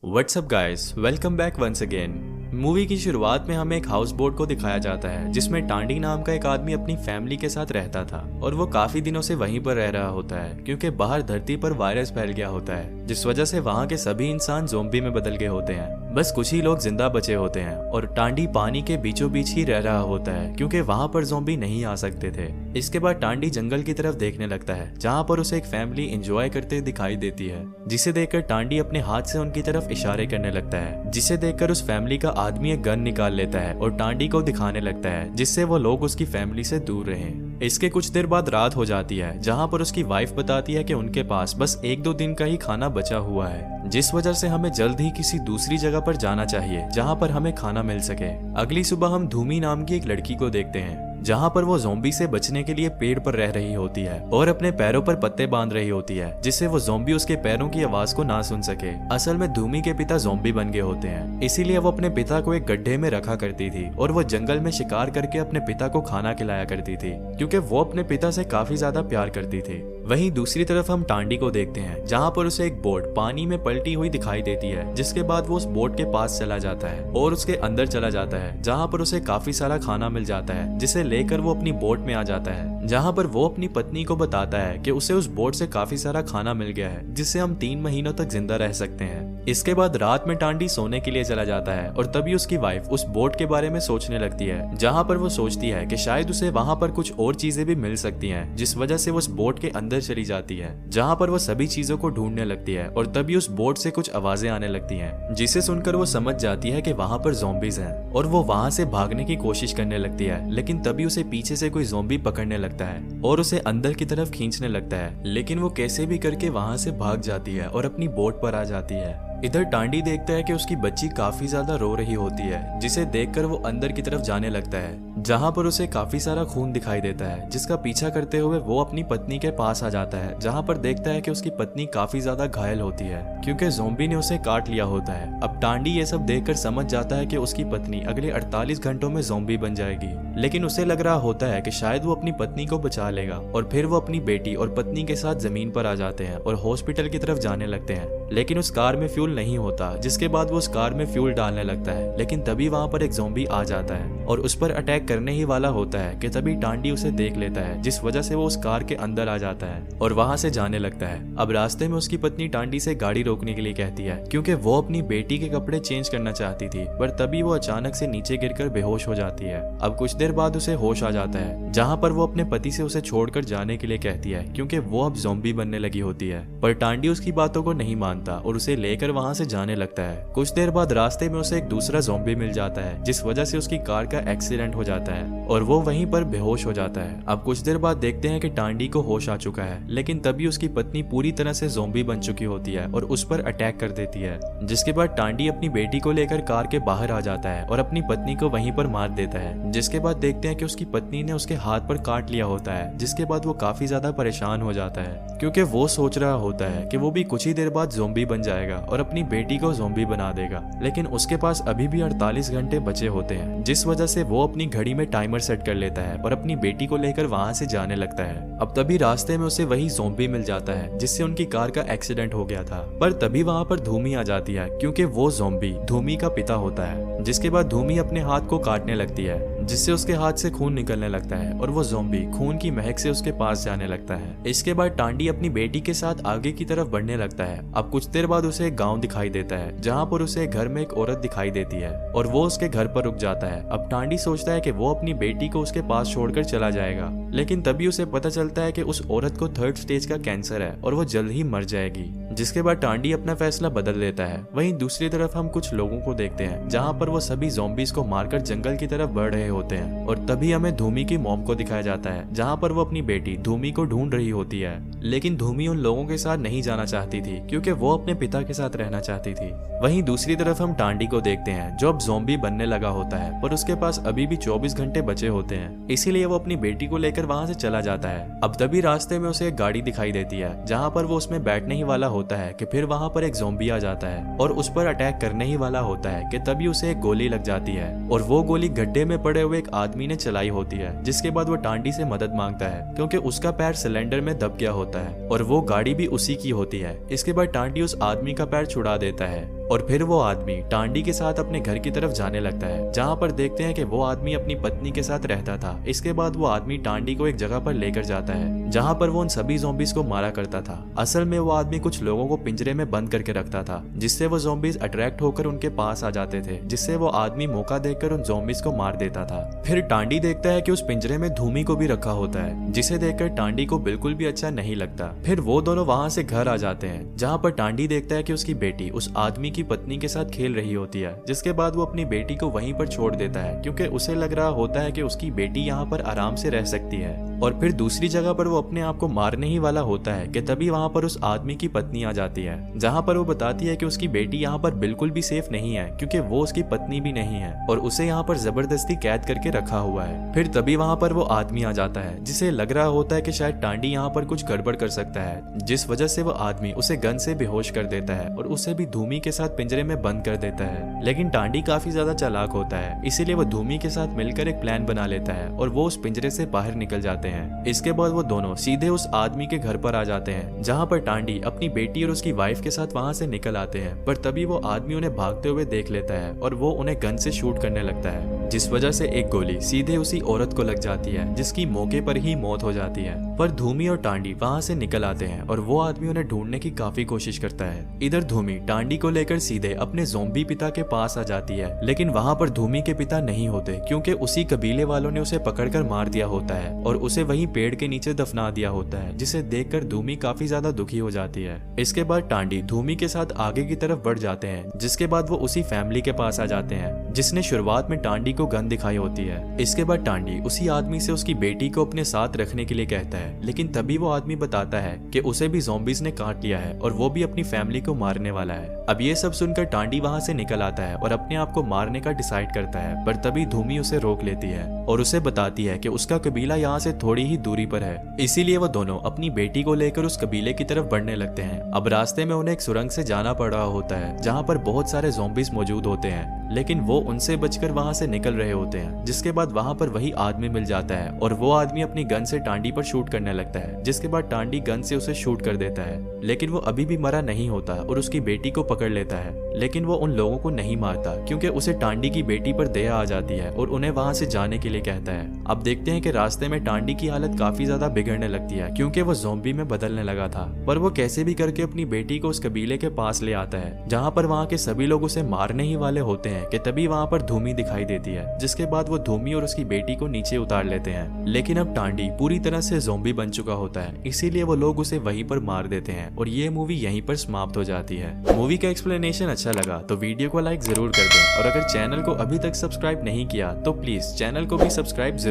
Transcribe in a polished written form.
WhatsApp guys, welcome back once again. Movie की शुरुआत में हमें एक हाउस बोट को दिखाया जाता है जिसमें टांडी नाम का एक आदमी अपनी फैमिली के साथ रहता था और वो काफी दिनों से वहीं पर रह रहा होता है क्योंकि बाहर धरती पर वायरस फैल गया होता है जिस वजह से वहाँ के सभी इंसान ज़ोंबी में बदल गए होते हैं। बस कुछ ही लोग जिंदा बचे होते हैं और टांडी पानी के बीचों बीच ही रह रहा होता है क्योंकि वहाँ पर ज़ोंबी नहीं आ सकते थे। इसके बाद टांडी जंगल की तरफ देखने लगता है जहाँ पर उसे एक फैमिली एंजॉय करते दिखाई देती है, जिसे देखकर टांडी अपने हाथ से उनकी तरफ इशारे करने लगता है, जिसे देखकर उस फैमिली का आदमी एक गन निकाल लेता है और टांडी को दिखाने लगता है जिससे वो लोग उसकी फैमिली से दूर रहें। इसके कुछ देर बाद रात हो जाती है जहाँ पर उसकी वाइफ बताती है कि उनके पास बस 1-2 दिन का ही खाना बचा हुआ है, जिस वजह से हमें जल्द ही किसी दूसरी जगह पर जाना चाहिए जहाँ पर हमें खाना मिल सके। अगली सुबह हम धूमी नाम की एक लड़की को देखते हैं जहाँ पर वो ज़ोंबी से बचने के लिए पेड़ पर रह रही होती है और अपने पैरों पर पत्ते बांध रही होती है जिससे वो ज़ोंबी उसके पैरों की आवाज को ना सुन सके। असल में धूमी के पिता ज़ोंबी बन गए होते हैं, इसीलिए वो अपने पिता को एक गड्ढे में रखा करती थी और वो जंगल में शिकार करके अपने पिता को खाना खिलाया करती थी क्योंकि वो अपने पिता से काफी ज्यादा प्यार करती थी। वहीं दूसरी तरफ हम टांडी को देखते हैं जहाँ पर उसे एक बोट पानी में पलटी हुई दिखाई देती है, जिसके बाद वो उस बोट के पास चला जाता है और उसके अंदर चला जाता है जहाँ पर उसे काफी सारा खाना मिल जाता है, जिसे लेकर वो अपनी बोट में आ जाता है जहाँ पर वो अपनी पत्नी को बताता है कि उसे उस बोट से काफी सारा खाना मिल गया है जिससे हम 3 महीनों तक जिंदा रह सकते हैं। इसके बाद रात में टांडी सोने के लिए चला जाता है और तभी उसकी वाइफ उस बोट के बारे में सोचने लगती है जहाँ पर वो सोचती है कि शायद उसे वहाँ पर कुछ और चीजें भी मिल सकती हैं, जिस वजह से वो उस बोट के अंदर चली जाती है जहाँ पर वो सभी चीजों को ढूंढने लगती है और तभी उस बोट से कुछ आवाजें आने लगती हैं, जिसे सुनकर वो समझ जाती है कि वहाँ पर ज़ोंबीज हैं और वो वहाँ से भागने की कोशिश करने लगती है। लेकिन तभी उसे पीछे से कोई ज़ोंबी पकड़ने लगता है और उसे अंदर की तरफ खींचने लगता है, लेकिन वो कैसे भी करके वहाँ से भाग जाती है और अपनी बोट पर आ जाती है। इधर टांडी देखता है कि उसकी बच्ची काफी ज्यादा रो रही होती है, जिसे देखकर वो अंदर की तरफ जाने लगता है जहाँ पर उसे काफी सारा खून दिखाई देता है, जिसका पीछा करते हुए वो अपनी पत्नी के पास आ जाता है जहाँ पर देखता है कि उसकी पत्नी काफी ज्यादा घायल होती है क्योंकि ज़ोंबी ने उसे काट लिया होता है। अब टांडी ये सब देखकर समझ जाता है कि उसकी पत्नी अगले 48 घंटों में ज़ोंबी बन जाएगी, लेकिन उसे लग रहा होता है कि शायद वो अपनी पत्नी को बचा लेगा और फिर वो अपनी बेटी और पत्नी के साथ जमीन पर आ जाते हैं और हॉस्पिटल की तरफ जाने लगते हैं। लेकिन उस कार में फ्यूल नहीं होता, जिसके बाद वो उस कार में फ्यूल डालने लगता है, लेकिन तभी वहाँ पर एक ज़ोंबी आ जाता है और उस पर अटैक करने ही वाला होता है कि तभी टांडी उसे देख लेता है, जिस वजह से वो उस कार के अंदर आ जाता है और वहाँ से जाने लगता है। अब रास्ते में उसकी पत्नी टांडी से गाड़ी रोकने के लिए कहती है क्योंकि वो अपनी बेटी के कपड़े चेंज करना चाहती थी, पर तभी वो अचानक से नीचे गिरकर बेहोश हो जाती है। अब कुछ देर बाद उसे होश आ जाता है जहाँ पर वो अपने पति से उसे छोड़कर जाने के लिए कहती है क्योंकि वो अब ज़ोंबी बनने लगी होती है, पर टांडी उसकी बातों को नहीं मानता और उसे लेकर वहाँ से जाने लगता है। कुछ देर बाद रास्ते में उसे एक दूसरा ज़ोंबी मिल जाता है, जिस वजह से उसकी कार का एक्सीडेंट हो जाता है और वो वहीं पर बेहोश हो जाता है। अब कुछ देर बाद देखते हैं कि टांडी को होश आ चुका है, लेकिन तभी उसकी पत्नी पूरी तरह से ज़ोंबी बन चुकी होती है और उस पर अटैक कर देती है, जिसके बाद टांडी अपनी बेटी को लेकर कार के बाहर आ जाता है और अपनी पत्नी को वहीं पर मार देता है। जिसके बाद देखते हैं कि उसकी पत्नी ने उसके हाथ पर काट लिया होता है, जिसके बाद वो काफी ज्यादा परेशान हो जाता है क्योंकि वो सोच रहा होता है कि वो भी कुछ ही देर बाद ज़ोंबी बन जाएगा और अपनी बेटी को ज़ोंबी बना देगा, लेकिन उसके पास अभी भी 48 घंटे बचे होते हैं, जिस वजह से वो अपनी घड़ी में टाइमर सेट कर लेता है और अपनी बेटी को लेकर वहां से जाने लगता है। अब तभी रास्ते में उसे वही ज़ोंबी मिल जाता है जिससे उनकी कार का एक्सीडेंट हो गया था, पर तभी वहां पर धूमी आ जाती है क्योंकि वो ज़ोंबी धूमी का पिता होता है। जिसके बाद धूमी अपने हाथ को काटने लगती है, जिससे उसके हाथ से खून निकलने लगता है और वो ज़ोंबी खून की महक से उसके पास जाने लगता है। इसके बाद टांडी अपनी बेटी के साथ आगे की तरफ बढ़ने लगता है। अब कुछ देर बाद उसे एक गांव दिखाई देता है जहां पर उसे घर में एक औरत दिखाई देती है और वो उसके घर पर रुक जाता है। अब टांडी सोचता है कि वो अपनी बेटी को उसके पास छोड़कर चला जाएगा, लेकिन तभी उसे पता चलता है कि उस औरत को 3rd स्टेज का कैंसर है और वो जल्द ही मर जाएगी। जिसके बाद टांडी अपना फैसला बदल लेता है। वहीं दूसरी तरफ हम कुछ लोगों को देखते हैं जहाँ पर वो सभी ज़ोंबीज को मारकर जंगल की तरफ बढ़ रहे होते हैं और तभी हमें धूमी की मॉम को दिखाया जाता है जहाँ पर वो अपनी बेटी धूमी को ढूंढ रही होती है, लेकिन धूमी उन लोगों के साथ नहीं जाना चाहती थी क्योंकि वो अपने पिता के साथ रहना चाहती थी। वहीं दूसरी तरफ हम टांडी को देखते हैं जो अब ज़ोंबी बनने लगा होता है, पर उसके पास अभी भी 24 घंटे बचे होते हैं, इसीलिए वो अपनी बेटी को लेकर वहां से चला जाता है। अब तभी रास्ते में उसे एक गाड़ी दिखाई देती है जहाँ पर वो उसमें बैठने ही वाला होता है कि फिर वहाँ पर एक ज़ोंबी आ जाता है और उस पर अटैक करने ही वाला होता है कि तभी उसे एक गोली लग जाती है और वो गोली गड्ढे में पड़े हुए एक आदमी ने चलाई होती है। जिसके बाद वो टांडी से मदद मांगता है क्योंकि उसका पैर सिलेंडर में दब गया होता है और वो गाड़ी भी उसी की होती है। इसके बाद टांडी उस आदमी का पैर छुड़ा देता है और फिर वो आदमी टांडी के साथ अपने घर की तरफ जाने लगता है, जहाँ पर देखते हैं कि वो आदमी अपनी पत्नी के साथ रहता था। इसके बाद वो आदमी टांडी को एक जगह पर लेकर जाता है, जहाँ पर वो उन सभी ज़ॉम्बीज को मारा करता था। असल में वो आदमी कुछ लोगों को पिंजरे में बंद करके रखता था, जिससे वो ज़ॉम्बीज अट्रैक्ट होकर उनके पास आ जाते थे, जिससे वो आदमी मौका देखकर उन ज़ॉम्बीज को मार देता था। फिर टांडी देखता है कि उस पिंजरे में धूमी को भी रखा होता है, जिसे देखकर टांडी को बिल्कुल भी अच्छा नहीं लगता। फिर वो दोनों वहां से घर आ जाते हैं, जहाँ पर टांडी देखता है कि उसकी बेटी उस आदमी की पत्नी के साथ खेल रही होती है, जिसके बाद वो अपनी बेटी को वहीं पर छोड़ देता है, क्योंकि उसे लग रहा होता है कि उसकी बेटी यहाँ पर आराम से रह सकती है। और फिर दूसरी जगह पर वो अपने आप को मारने ही वाला होता है कि तभी वहां पर उस आदमी की पत्नी आ जाती है, जहां पर वो बताती है कि उसकी बेटी यहाँ पर बिल्कुल भी सेफ नहीं है, क्योंकि वो उसकी पत्नी भी नहीं है और उसे यहाँ पर जबरदस्ती कैद करके रखा हुआ है। फिर तभी वहां पर वो आदमी आ जाता है, जिसे लग रहा होता है कि शायद टांडी यहाँ पर कुछ गड़बड़ कर सकता है, जिस वजह से वो आदमी उसे गन से बेहोश कर देता है और उसे भी धूमी के साथ पिंजरे में बंद कर देता है। लेकिन टांडी काफी ज्यादा चालाक होता है, इसीलिए वो धूमी के साथ मिलकर एक प्लान बना लेता है और वो उस पिंजरे से बाहर निकल जाते हैं। इसके बाद वो दोनों सीधे उस आदमी के घर पर आ जाते हैं, जहाँ पर टांडी अपनी बेटी और उसकी वाइफ के साथ वहां से निकल आते हैं। पर तभी वो आदमी उन्हें भागते हुए देख लेता है और वो उन्हें गन से शूट करने लगता है, जिस वजह से एक गोली सीधे उसी औरत को लग जाती है, जिसकी मौके पर ही मौत हो जाती है। पर धूमी और टांडी वहां से निकल आते हैं और वो आदमी उन्हें ढूंढने की काफी कोशिश करता है। इधर धूमी टांडी को लेकर सीधे अपने ज़ॉम्बी पिता के पास आ जाती है, लेकिन वहां पर धूमी के पिता नहीं होते, क्योंकि उसी कबीले वालों ने उसे पकड़कर मार दिया होता है और उसे वहीं पेड़ के नीचे दफना दिया होता है, जिसे देखकर धूमी काफी ज्यादा दुखी हो जाती है। इसके बाद टांडी धूमी के साथ आगे की तरफ बढ़ जाते हैं, जिसके बाद वो उसी फैमिली के पास आ जाते हैं, जिसने शुरुआत में टांडी को गन दिखाई होती है। इसके बाद टांडी उसी आदमी से उसकी बेटी को अपने साथ रखने के लिए कहता है, लेकिन तभी वो आदमी बताता है कि उसे भी ज़ॉम्बीज ने काट लिया है और वो भी अपनी फैमिली को मारने वाला है। अब ये सब सुनकर टांडी वहां से निकल आता है और अपने आप को मारने का डिसाइड करता है, पर तभी धूमी उसे रोक लेती है और उसे बताती है कि उसका कबीला यहाँ से थोड़ी ही दूरी पर है, इसीलिए वो दोनों अपनी बेटी को लेकर उस कबीले की तरफ बढ़ने लगते हैं। अब रास्ते में उन्हें एक सुरंग से जाना पड़ रहा होता है, जहाँ पर बहुत सारे ज़ॉम्बीज मौजूद होते हैं, लेकिन वो उनसे बचकर वहां से निकल रहे होते हैं। जिसके बाद वहां पर वही आदमी मिल जाता है और वो आदमी अपनी गन से टांडी पर शूट करने लगता है, जिसके बाद टांडी गन से उसे शूट कर देता है, लेकिन वो अभी भी मरा नहीं होता और उसकी बेटी को पकड़ लेता है। लेकिन वो उन लोगों को नहीं मारता, क्योंकि उसे टांडी की बेटी पर दया आ जाती है और उन्हें वहां से जाने के लिए कहता है। अब देखते हैं कि रास्ते में टांडी की हालत काफी ज्यादा बिगड़ने लगती है, क्योंकि वो ज़ॉम्बी में बदलने लगा था, पर वो कैसे भी करके अपनी बेटी को उस कबीले के पास ले आता है, जहाँ पर वहाँ के सभी लोग उसे मारने ही वाले होते हैं कि तभी वहाँ पर धूमी दिखाई देती है, जिसके बाद वो धूमी और उसकी बेटी को नीचे उतार लेते हैं। लेकिन अब टांडी पूरी तरह से ज़ॉम्बी बन चुका होता है, इसीलिए वो लोग उसे वहीं पर मार देते हैं और ये मूवी यहीं पर समाप्त हो जाती है। मूवी का एक्सप्लेनेशन अच्छा लगा तो वीडियो को लाइक जरूर कर दें और अगर चैनल को अभी तक सब्सक्राइब नहीं किया तो प्लीज चैनल को भी सब्सक्राइब जरूर